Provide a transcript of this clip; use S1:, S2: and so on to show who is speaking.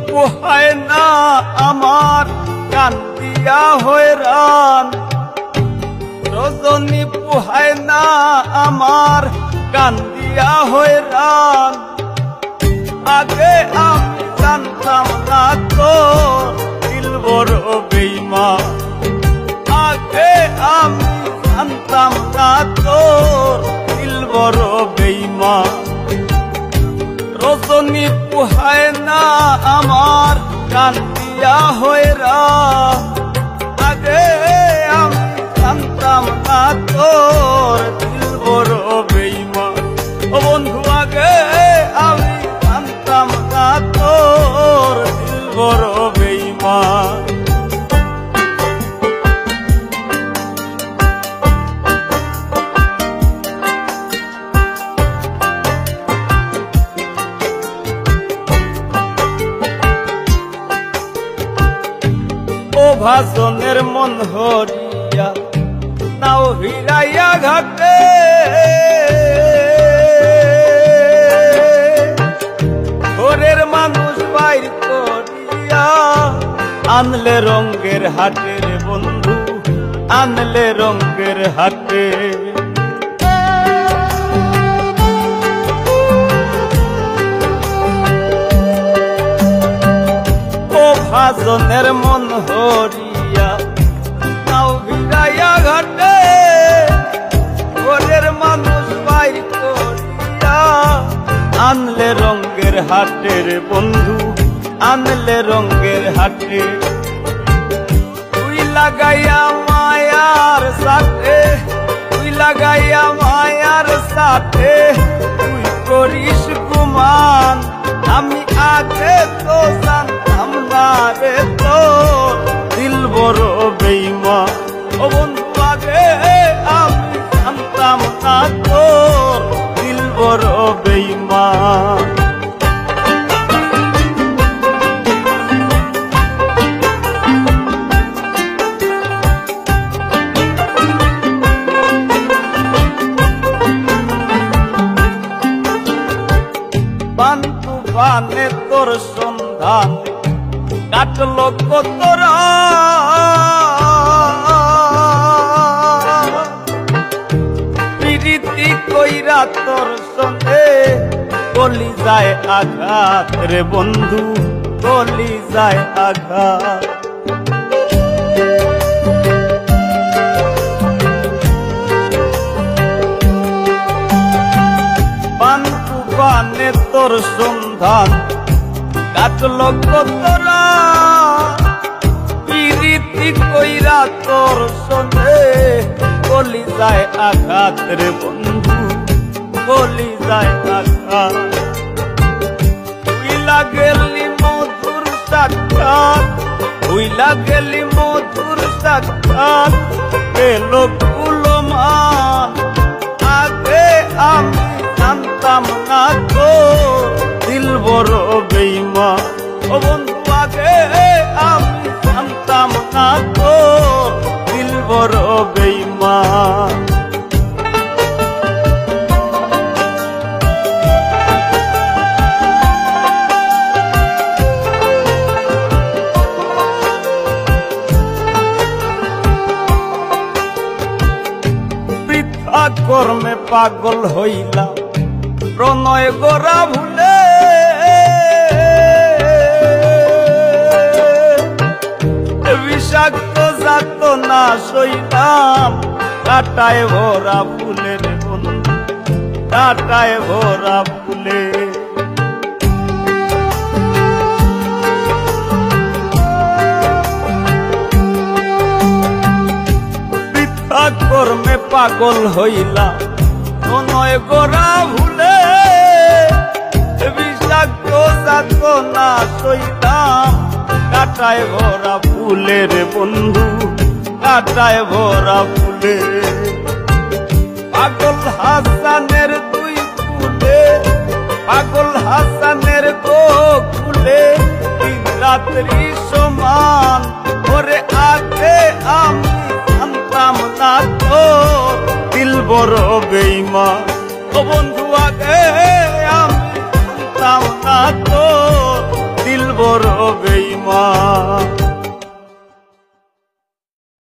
S1: পোহায় না আমার কান্দিয়া হয়রান, রজনী পোহায় না আমার কান্দিয়া হয়রান। আগে আমি জানতাম না তো দিল বড় বেঈমান, আগে আমি জানতাম না তো দিল বড় বেঈমান। রজনী পোহায় না আমার কান্দিয়া হয়রান, আগে আমি জানতাম না তোর দিল বড় বেঈমান। ও বন্ধু আগে আমি জানতাম না তোর দিল বড় বেঈমান। ও ভাজনের মন হরিয়া নাও ভিড়াইয়া ঘাটে, ঘরের মানুষ বাইর করিয়া আনলে রঙ্গের হাটে রে বন্ধু, আনলে রঙ্গের হাটে। ও ভাজনের মন হরিয়া নাও ভিড়াইয়া ঘাটে, ঘরের মানুষ বাইর করিয়া আনলে রঙ্গের হাটে রে বন্ধু, আনলে রঙ্গের হাটে। তুই লাগাইয়া মায়ার সাথে, তুই লাগাইয়া মায়ার সাথে তুই করিস গুমান, আমি আগে তো জানতাম না রে তো দিল বড় বেঈমান। ও বন্ধু আগে আমি জানতাম না তো দিল বড় বেঈমান। বান তুফানে তোর সন্ধান কাটলো কত প্রীতি কইরা তোর সঙ্গে গলি যায় আঘাত রে বন্ধু, গলি যায় আঘাত। বান তুফানে তোর সন্ধান কাটলো কতরা প্রীতি কইরা তোর সঙ্গে গলি যায় আঘাত রে বন্ধু, গলি যায় আঘাত। তুই লাগেলি মধুর সাক্ষাৎ, তুই লাগেলি মধুর সাক্ষাৎ পেলো কুলমান, আগে আমি জানতাম না তো দিল বড় বেঈমান। ও বন্ধু আগে আমি জানতাম না তো দিল বড় বেঈমান। বৃথা কর্মে পাগল হইলাম প্রণয় গোরা ভুলে, বিষাক্ত যাত না সইলাম কাটায় ভরা ফুলের বন্ধু, কাটায় ভরা ফুলে। বৃথা কর্মে পাগল হইলাম প্রণয় গোরা ভুলে, বিষাক্ত যাত না সইলাম কাটায় ভরা ফুলের বন্ধু, কাটায় ভরা ফুলে। পাগল হাসানের তুই ফুলে, পাগল হাসানের গোকুলে দিন রাত্রি সমান, ওরে আগে আমি জানতাম না তো দিল বড় বেঈমান। ও বন্ধু